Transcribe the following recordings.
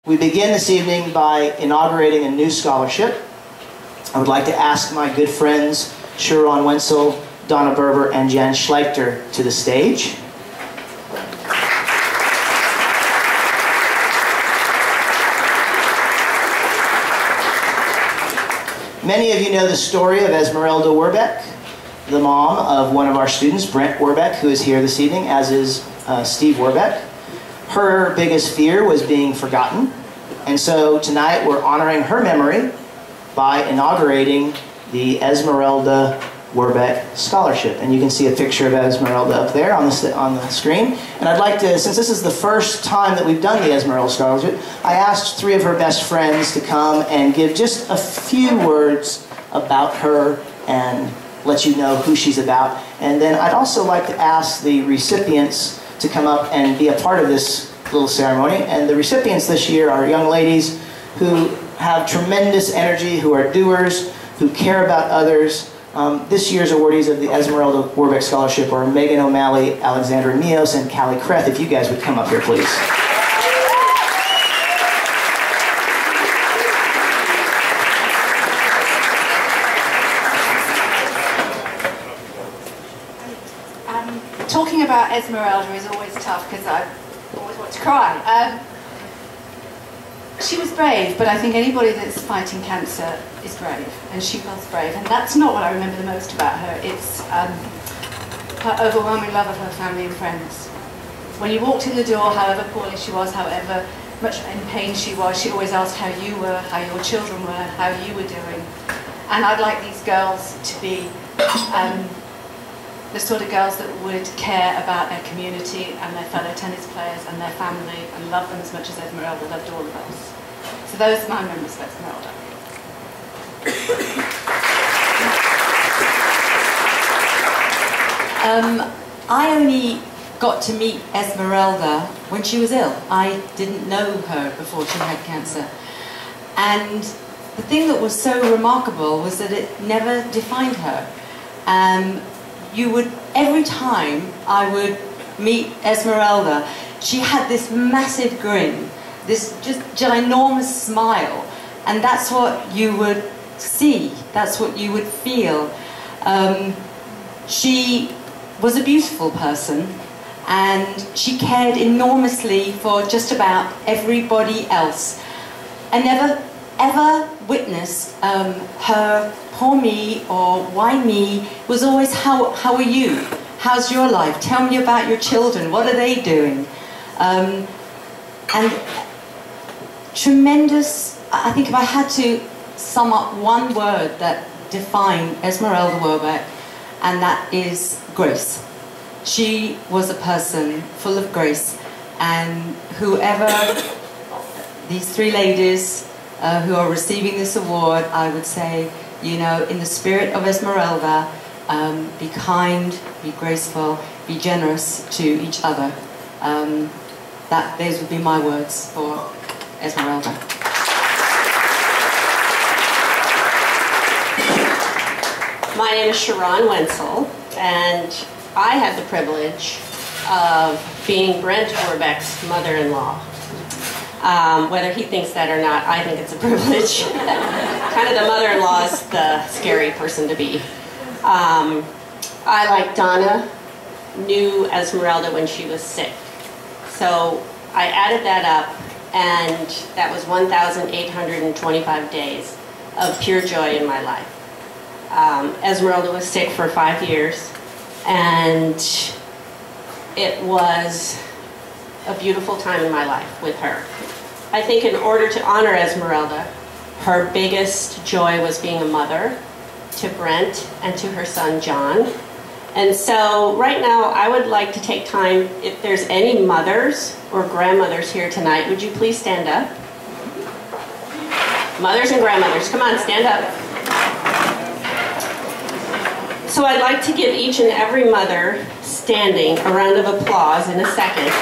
We begin this evening by inaugurating a new scholarship. I would like to ask my good friends Sharon Wenzel, Donna Berber, and Jan Schleichter to the stage. Many of you know the story of Esmaralda Werbeck, the mom of one of our students, Brent Werbeck, who is here this evening, as is Steve Werbeck. Her biggest fear was being forgotten, and so tonight we're honoring her memory by inaugurating the Esmaralda Werbeck Scholarship. And you can see a picture of Esmaralda up there on the screen. And I'd like to, since this is the first time that we've done the Esmaralda Scholarship, I asked three of her best friends to come and give just a few words about her and let you know who she's about. And then I'd also like to ask the recipients to come up and be a part of this little ceremony. And the recipients this year are young ladies who have tremendous energy, who are doers, who care about others. This year's awardees of the Esmaralda Werbeck Scholarship are Megan O'Malley, Alexandra Mios, and Callie Kreth. If you guys would come up here, please. Talking about Esmaralda is always tough because I always want to cry. She was brave, but I think anybody that's fighting cancer is brave, and she was brave. And that's not what I remember the most about her. It's her overwhelming love of her family and friends. When you walked in the door, however poorly she was, however much in pain she was, she always asked how you were, how your children were, how you were doing. And I'd like these girls to be the sort of girls that would care about their community and their fellow tennis players and their family and love them as much as Esmaralda loved all of us. So those are my memories of Esmaralda. I only got to meet Esmaralda when she was ill. I didn't know her before she had cancer. And the thing that was so remarkable was that it never defined her. Every time I would meet Esmaralda, she had this massive grin, this just ginormous smile, and that's what you would see, that's what you would feel. She was a beautiful person, and she cared enormously for just about everybody else. I never ever witnessed her poor me or why me. It was always how are you? How's your life? Tell me about your children. What are they doing? And tremendous, I think if I had to sum up one word that defined Esmaralda Werbeck, and that is grace. She was a person full of grace, and whoever these three ladies who are receiving this award, I would say, you know, in the spirit of Esmaralda, be kind, be graceful, be generous to each other. Those would be my words for Esmaralda. My name is Sharon Wenzel, and I had the privilege of being Brent Werbeck's mother-in-law. Whether he thinks that or not, I think it's a privilege. Kind of the mother-in-law is the scary person to be. I, like Donna, knew Esmaralda when she was sick. So I added that up, and that was 1,825 days of pure joy in my life. Esmaralda was sick for 5 years, and it was a beautiful time in my life with her. I think in order to honor Esmaralda, her biggest joy was being a mother to Brent and to her son John. And so right now I would like to take time, if there's any mothers or grandmothers here tonight, would you please stand up? Mothers and grandmothers, come on, stand up. So I'd like to give each and every mother standing a round of applause in a second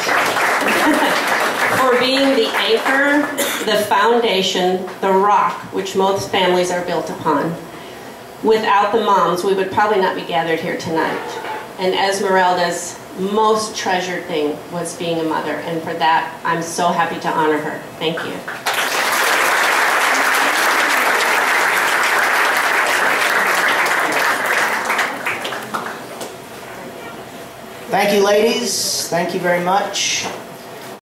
for being the anchor, the foundation, the rock which most families are built upon. Without the moms, we would probably not be gathered here tonight. And Esmaralda's most treasured thing was being a mother, and for that, I'm so happy to honor her. Thank you. Thank you, ladies. Thank you very much.